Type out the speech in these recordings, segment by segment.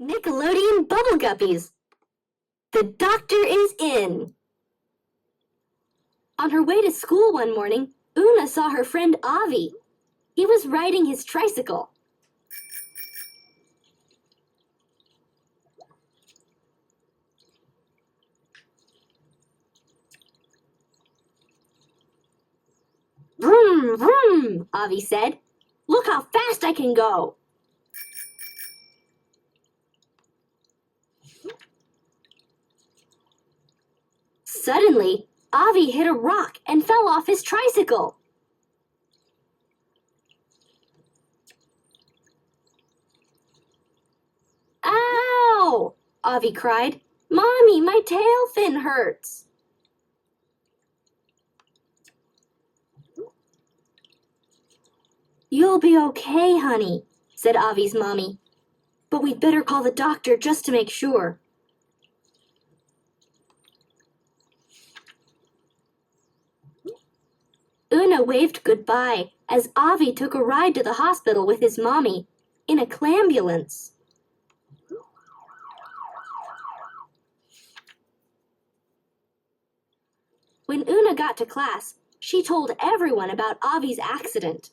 Nickelodeon Bubble Guppies. The doctor is in. On her way to school one morning, Una saw her friend Avi. He was riding his tricycle. Vroom, vroom, Avi said. Look how fast I can go. Suddenly, Avi hit a rock and fell off his tricycle. Ow! Avi cried. Mommy, my tail fin hurts. You'll be okay, honey, said Avi's mommy. But we'd better call the doctor just to make sure. Una waved goodbye as Avi took a ride to the hospital with his mommy in a clambulance. When Una got to class, she told everyone about Avi's accident.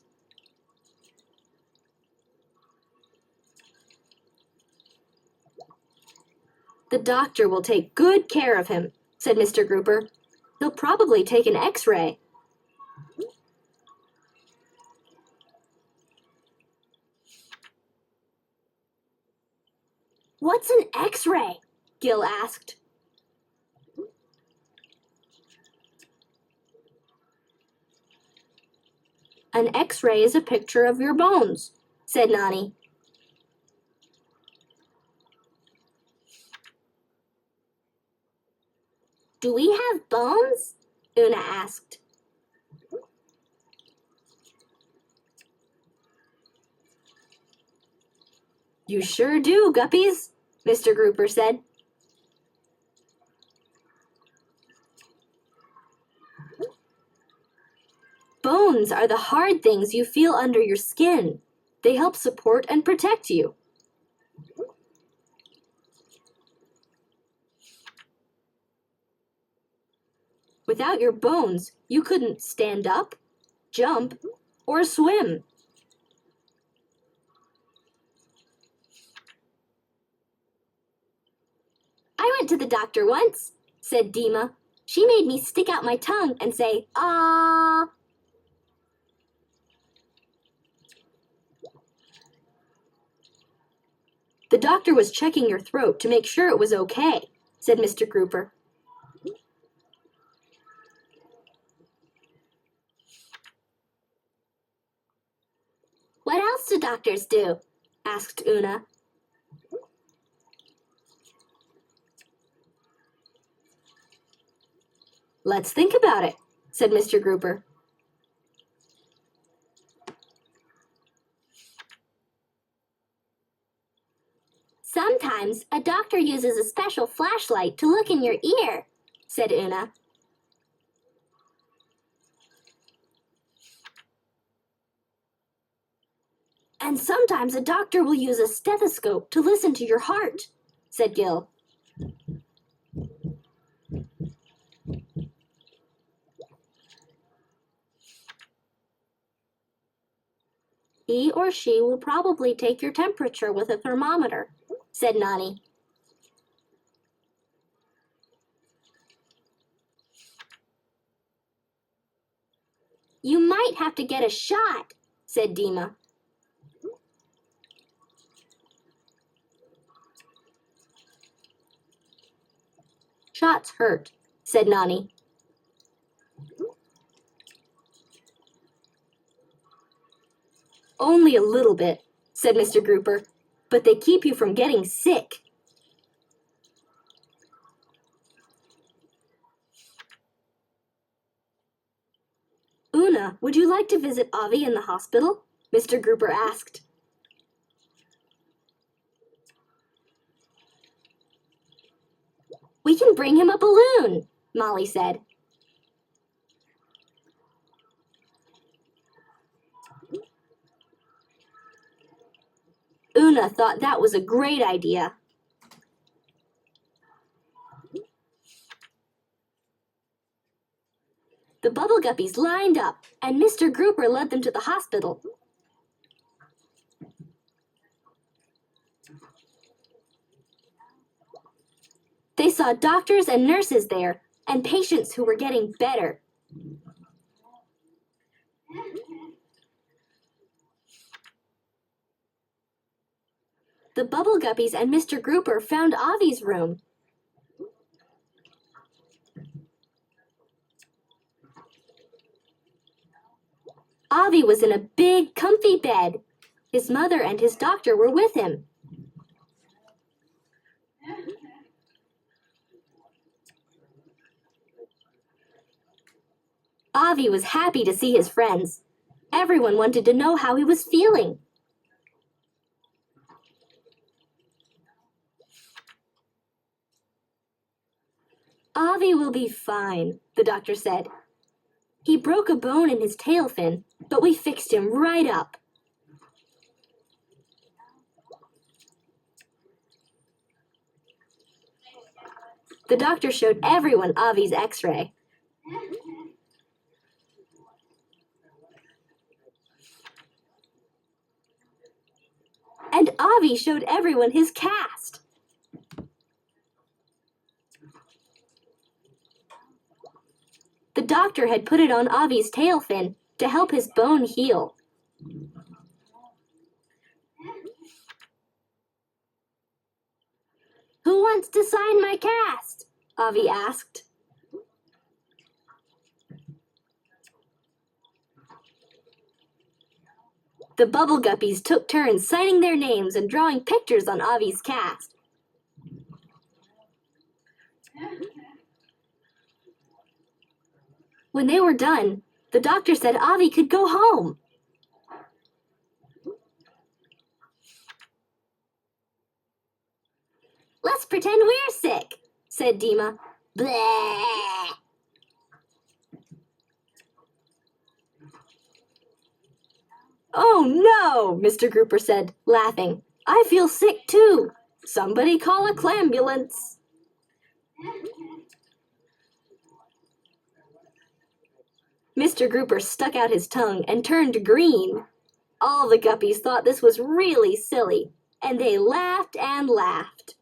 The doctor will take good care of him, said Mr. Grouper. He'll probably take an X-ray. What's an X-ray? Gil asked. An X-ray is a picture of your bones, said Nani. Do we have bones? Una asked. You sure do, Guppies, Mr. Grouper said. Bones are the hard things you feel under your skin. They help support and protect you. Without your bones, you couldn't stand up, jump, or swim. I went to the doctor once, said Dima. She made me stick out my tongue and say, ah. The doctor was checking your throat to make sure it was okay, said Mr. Grouper. What else do doctors do? Asked Una. Let's think about it, said Mr. Grouper. Sometimes a doctor uses a special flashlight to look in your ear, said Una. And sometimes a doctor will use a stethoscope to listen to your heart, said Gil. He or she will probably take your temperature with a thermometer, said Nani. You might have to get a shot, said Dima. Shots hurt, said Nani. Only a little bit, said Mr. Grouper, but they keep you from getting sick. Una, would you like to visit Avi in the hospital? Mr. Grouper asked. We can bring him a balloon, Molly said. Una thought that was a great idea. The Bubble Guppies lined up, and Mr. Grouper led them to the hospital. They saw doctors and nurses there, and patients who were getting better. The Bubble Guppies and Mr. Grouper found Avi's room. Avi was in a big, comfy bed. His mother and his doctor were with him. Avi was happy to see his friends. Everyone wanted to know how he was feeling. Avi will be fine, the doctor said. He broke a bone in his tail fin, but we fixed him right up. The doctor showed everyone Avi's x-ray. And Avi showed everyone his cast. The doctor had put it on Avi's tail fin to help his bone heal. Who wants to sign my cast? Avi asked. The Bubble Guppies took turns signing their names and drawing pictures on Avi's cast. When they were done, the doctor said Avi could go home. Let's pretend we're sick, said Dima. Bleh. Oh no, Mr. Grouper said, laughing. I feel sick too. Somebody call a clambulance. Mr. Grouper stuck out his tongue and turned green. All the Guppies thought this was really silly, and they laughed and laughed.